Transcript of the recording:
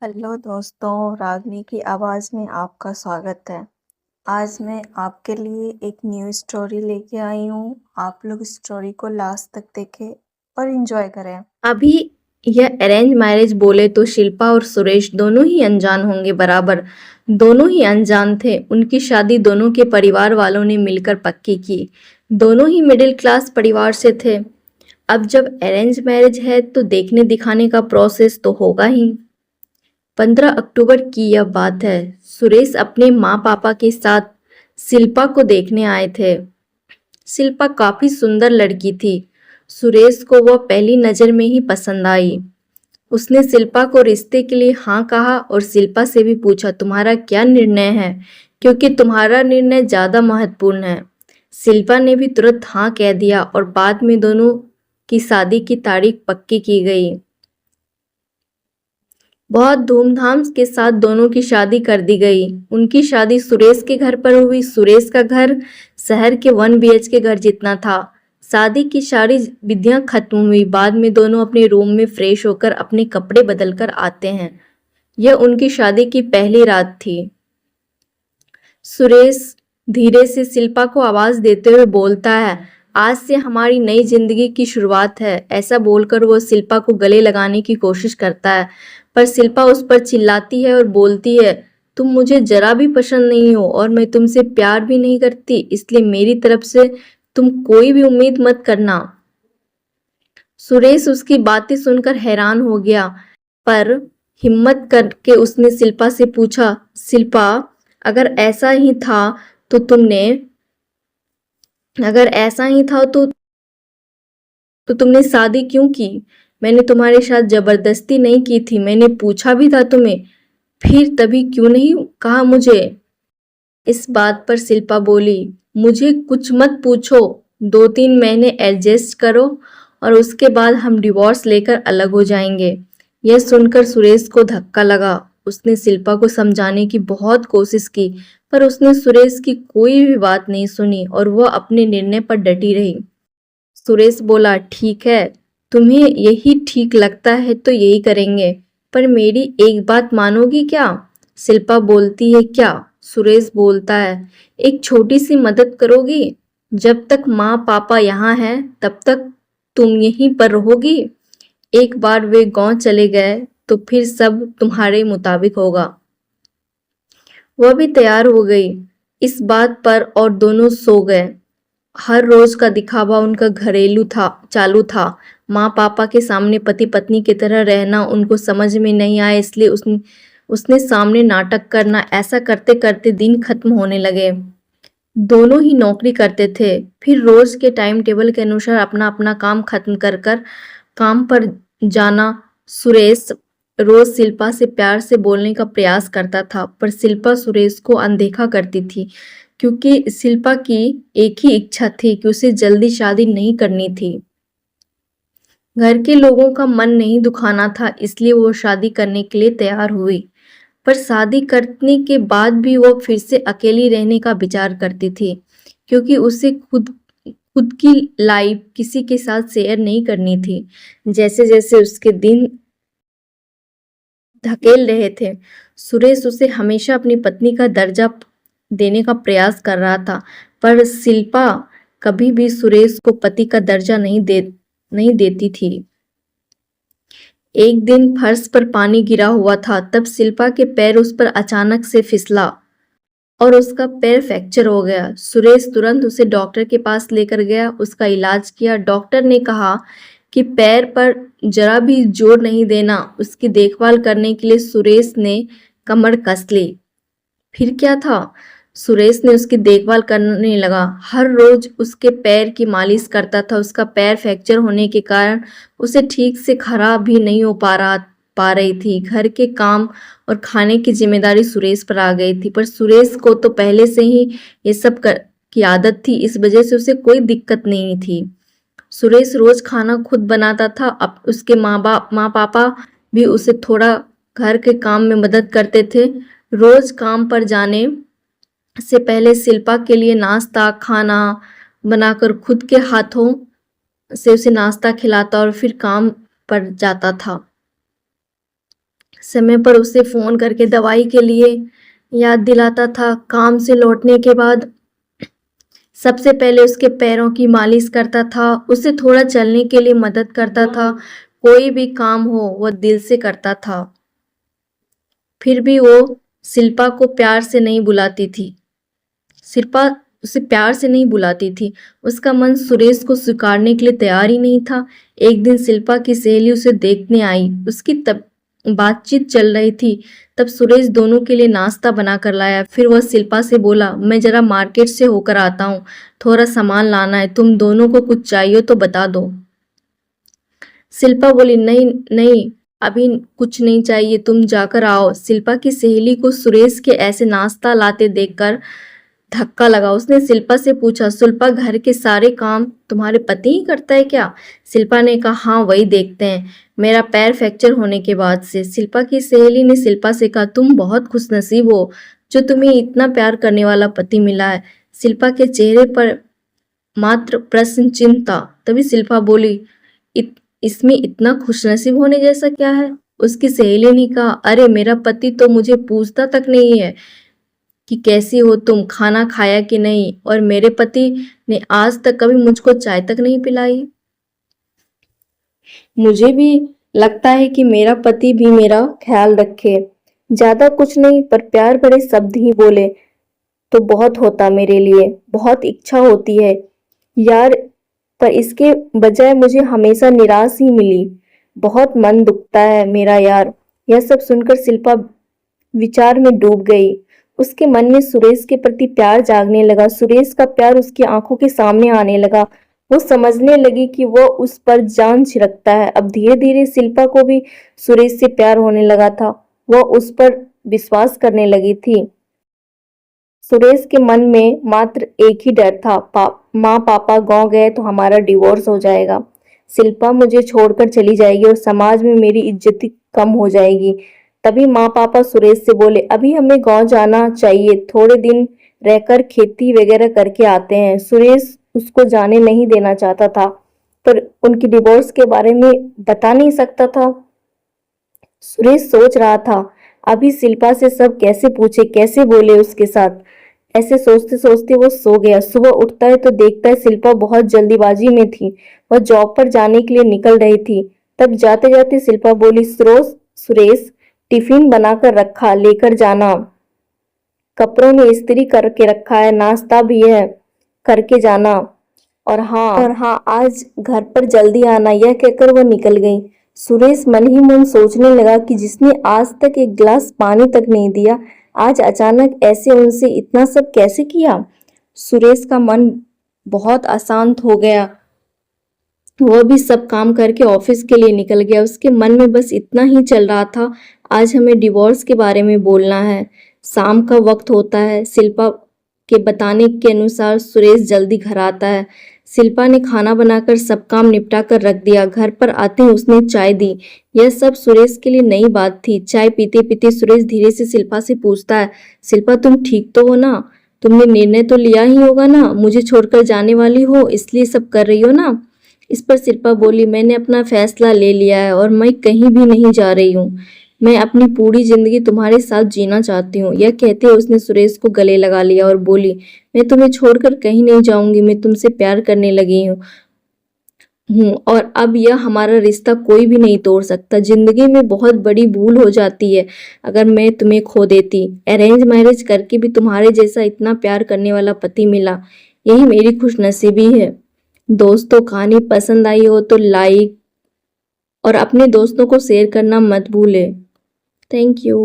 Hello दोस्तों, रागनी की आवाज़ में आपका स्वागत है। आज मैं आपके लिए एक न्यू स्टोरी लेके आई हूँ। आप लोग स्टोरी को लास्ट तक देखें और एंजॉय करें। अभी यह अरेंज मैरिज बोले तो शिल्पा और सुरेश दोनों ही अनजान होंगे बराबर। दोनों ही अनजान थे। उनकी शादी दोनों के परिवार वालों ने मिलकर पक्की की। दोनों ही मिडिल क्लास परिवार से थे। अब जब अरेंज मैरिज है तो देखने दिखाने का प्रोसेस तो होगा ही। 15 अक्टूबर की यह बात है। सुरेश अपने माँ पापा के साथ शिल्पा को देखने आए थे। शिल्पा काफी सुंदर लड़की थी। सुरेश को वह पहली नजर में ही पसंद आई। उसने शिल्पा को रिश्ते के लिए हाँ कहा और शिल्पा से भी पूछा, तुम्हारा क्या निर्णय है, क्योंकि तुम्हारा निर्णय ज्यादा महत्वपूर्ण है। शिल्पा ने भी तुरंत हाँ कह दिया और बाद में दोनों की शादी की तारीख पक्की की गई। बहुत धूमधाम के साथ दोनों की शादी कर दी गई। उनकी शादी सुरेश के घर पर हुई। सुरेश का घर शहर के 1 BHK के घर जितना था। शादी की सारी विधियां खत्म हुई। बाद में दोनों अपने रूम में फ्रेश होकर अपने कपड़े बदल कर आते हैं। यह उनकी शादी की पहली रात थी। सुरेश धीरे से शिल्पा को आवाज देते हुए बोलता है, आज से हमारी नई जिंदगी की शुरुआत है। ऐसा बोलकर वो शिल्पा को गले लगाने की कोशिश करता है, पर शिल्पा उस पर चिल्लाती है और बोलती है, तुम मुझे जरा भी पसंद नहीं हो और मैं तुमसे प्यार भी नहीं करती, इसलिए मेरी तरफ से तुम कोई भी उम्मीद मत करना। सुरेश उसकी बातें सुनकर हैरान हो गया, पर हिम्मत करके उसने शिल्पा से पूछा, शिल्पा, अगर ऐसा ही था तो तुमने अगर ऐसा ही था तो तुमने शादी क्यों की? मैंने तुम्हारे साथ जबरदस्ती नहीं की थी, मैंने पूछा भी था तुम्हें, फिर तभी क्यों नहीं कहा मुझे? इस बात पर शिल्पा बोली, मुझे कुछ मत पूछो, 2-3 महीने एडजस्ट करो और उसके बाद हम डिवोर्स लेकर अलग हो जाएंगे। यह सुनकर सुरेश को धक्का लगा। उसने शिल्पा को समझाने की बहुत कोशिश की, पर उसने सुरेश की कोई भी बात नहीं सुनी और वह अपने निर्णय पर डटी रही। सुरेश बोला, ठीक है, तुम्हें यही ठीक लगता है तो यही करेंगे, पर मेरी एक बात मानोगी क्या? शिल्पा बोलती है, क्या? सुरेश बोलता है, एक छोटी सी मदद करोगी? जब तक माँ पापा यहाँ हैं तब तक तुम यहीं पर रहोगी। एक बार वे गांव चले गए तो फिर सब तुम्हारे मुताबिक होगा। वह भी तैयार हो गई इस बात पर और दोनों सो गए। हर रोज का दिखावा उनका घरेलू था चालू था। माँ पापा के सामने पति पत्नी की तरह रहना उनको समझ में नहीं आया, इसलिए उसने सामने नाटक करना। ऐसा करते करते दिन खत्म होने लगे। दोनों ही नौकरी करते थे, फिर रोज के टाइम टेबल के अनुसार अपना अपना काम खत्म कर कर काम पर जाना। सुरेश रोज शिल्पा से प्यार से बोलने का प्रयास करता था, पर शिल्पा सुरेश को अनदेखा करती थी, क्योंकि शिल्पा की एक ही इच्छा थी कि उसे जल्दी शादी नहीं करनी थी। घर के लोगों का मन नहीं दुखाना था, इसलिए वो शादी करने के लिए तैयार हुई। पर शादी करने के बाद भी वो फिर से अकेली रहने का विचार करती थी, क्योंकि उसे खुद खुद की लाइफ किसी के साथ शेयर नहीं करनी थी। जैसे जैसे उसके दिन धकेल रहे थे, सुरेश उसे हमेशा अपनी पत्नी का दर्जा देने का प्रयास कर रहा था, पर शिल्पा कभी भी सुरेश को पति का दर्जा नहीं देती थी। एक दिन फर्श पर पानी गिरा हुआ था, तब शिल्पा के पैर उस पर अचानक से फिसला और उसका पैर फ्रैक्चर हो गया। सुरेश तुरंत उसे डॉक्टर के पास लेकर गया, उसका इलाज किया। डॉक्टर ने कहा कि पैर पर जरा भी जोर नहीं देना। उसकी देखभाल करने के लिए सुरेश ने कमर कस ली। फिर क्या था, सुरेश ने उसकी देखभाल करने लगा। हर रोज उसके पैर की मालिश करता था। उसका पैर फ्रैक्चर होने के कारण उसे ठीक से खड़ा भी नहीं हो पा रही थी। घर के काम और खाने की जिम्मेदारी सुरेश पर आ गई थी, पर सुरेश को तो पहले से ही ये सब की आदत थी, इस वजह से उसे कोई दिक्कत नहीं थी। सुरेश रोज खाना खुद बनाता था। अब उसके माँ पापा भी उसे थोड़ा घर के काम में मदद करते थे। रोज काम पर जाने से पहले शिल्पा के लिए नाश्ता खाना बनाकर खुद के हाथों से उसे नाश्ता खिलाता और फिर काम पर जाता था। समय पर उसे फ़ोन करके दवाई के लिए याद दिलाता था। काम से लौटने के बाद सबसे पहले उसके पैरों की मालिश करता था, उसे थोड़ा चलने के लिए मदद करता था। कोई भी काम हो वह दिल से करता था। फिर भी वो शिल्पा को प्यार से नहीं बुलाती थी। शिल्पा उसे प्यार से नहीं बुलाती थी। उसका मन सुरेश को स्वीकारने के लिए तैयार ही नहीं था। एक दिन शिल्पा की सहेली उसे देखने आई। उसकी तब बातचीत चल रही थी। तब सुरेश दोनों के लिए नाश्ता बना कर लाया। फिर वह शिल्पा से बोला, मैं जरा मार्केट से होकर आता हूँ, थोड़ा सामान लाना है, तुम दोनों को कुछ चाहिए तो बता दो। शिल्पा बोली, नहीं नहीं, अभी कुछ नहीं चाहिए, तुम जाकर आओ। शिल्पा की सहेली को सुरेश के ऐसे नाश्ता लाते देखकर धक्का लगा। उसने शिल्पा से पूछा, शिल्पा घर के सारे काम तुम्हारे पति ही करता है क्या? शिल्पा ने कहा, हाँ वही देखते हैं, मेरा पैर फ्रैक्चर होने के बाद से। शिल्पा की सहेली ने शिल्पा से कहा, तुम बहुत खुशनसीब हो जो तुम्हें इतना प्यार करने वाला पति मिला है। शिल्पा के चेहरे पर मात्र प्रश्न चिन्ह था। तभी शिल्पा बोली, इसमें इतना खुशनसीब होने जैसा क्या है? उसकी सहेली ने कहा, अरे मेरा पति तो मुझे पूछता तक नहीं है कि कैसी हो तुम, खाना खाया कि नहीं, और मेरे पति ने आज तक कभी मुझको चाय तक नहीं पिलाई। मुझे भी लगता है कि मेरा पति भी मेरा ख्याल रखे। ज्यादा कुछ नहीं, पर प्यार भरे शब्द ही बोले तो बहुत होता मेरे लिए। बहुत इच्छा होती है यार, पर इसके बजाय मुझे हमेशा निराश ही मिली। बहुत मन दुखता है मेरा यार। यह सब सुनकर शिल्पा विचार में डूब गई। उसके मन में सुरेश के प्रति प्यार जागने लगा। सुरेश का प्यार उसकी आंखों के सामने आने लगा। वो समझने लगी कि वो उस पर जान छिड़कता है। अब धीरे धीरे शिल्पा को भी सुरेश से प्यार होने लगा था। वह उस पर विश्वास करने लगी थी। सुरेश के मन में मात्र एक ही डर था, माँ पापा गांव गए तो हमारा डिवोर्स हो जाएगा, शिल्पा मुझे छोड़कर चली जाएगी और समाज में मेरी इज्जत कम हो जाएगी। तभी माँ पापा सुरेश से बोले, अभी हमें गांव जाना चाहिए, थोड़े दिन रहकर खेती वगैरह करके आते हैं। सुरेश उसको जाने नहीं देना चाहता था, पर उनकी डिवोर्स के बारे में बता नहीं सकता था। सुरेश सोच रहा था, अभी शिल्पा से सब कैसे पूछे, कैसे बोले उसके साथ। ऐसे सोचते सोचते वो सो गया। सुबह उठता है तो देखता है शिल्पा बहुत जल्दीबाजी में थी। वह जॉब पर जाने के लिए निकल रही थी। तब जाते जाते शिल्पा बोली, सुरेश टिफिन बनाकर रखा, लेकर जाना, कपड़ों में इस्त्री करके रखा है, नाश्ता भी है, करके जाना, और हाँ आज घर पर जल्दी आना। यह कहकर वो निकल गई। सुरेश मन ही मन सोचने लगा कि जिसने आज तक एक गिलास पानी तक नहीं दिया, आज अचानक ऐसे उनसे इतना सब कैसे किया। सुरेश का मन बहुत अशांत हो गया। वह भी सब काम करके ऑफिस के लिए निकल गया। उसके मन में बस इतना ही चल रहा था, आज हमें डिवोर्स के बारे में बोलना है। शाम का वक्त होता है। शिल्पा के बताने के अनुसार सुरेश जल्दी घर आता है। शिल्पा ने खाना बनाकर सब काम निपटा कर रख दिया। घर पर आते ही उसने चाय दी। यह सब सुरेश के लिए नई बात थी। चाय पीते पीते सुरेश धीरे से शिल्पा से पूछता है, शिल्पा तुम ठीक तो हो ना? तुमने निर्णय तो लिया ही होगा ना, मुझे छोड़कर जाने वाली हो इसलिए सब कर रही हो ना? इस पर शिल्पा बोली, मैंने अपना फैसला ले लिया है और मैं कहीं भी नहीं जा रही हूँ। मैं अपनी पूरी जिंदगी तुम्हारे साथ जीना चाहती हूँ। यह कहते उसने सुरेश को गले लगा लिया और बोली, मैं तुम्हें छोड़कर कहीं नहीं जाऊंगी, मैं तुमसे प्यार करने लगी हूँ और अब यह हमारा रिश्ता कोई भी नहीं तोड़ सकता। जिंदगी में बहुत बड़ी भूल हो जाती है अगर मैं तुम्हें खो देती। अरेंज मैरिज करके भी तुम्हारे जैसा इतना प्यार करने वाला पति मिला, यही मेरी खुशनसीबी है। दोस्तों, कहानी पसंद आई हो तो लाइक और अपने दोस्तों को शेयर करना मत भूलें। Thank you.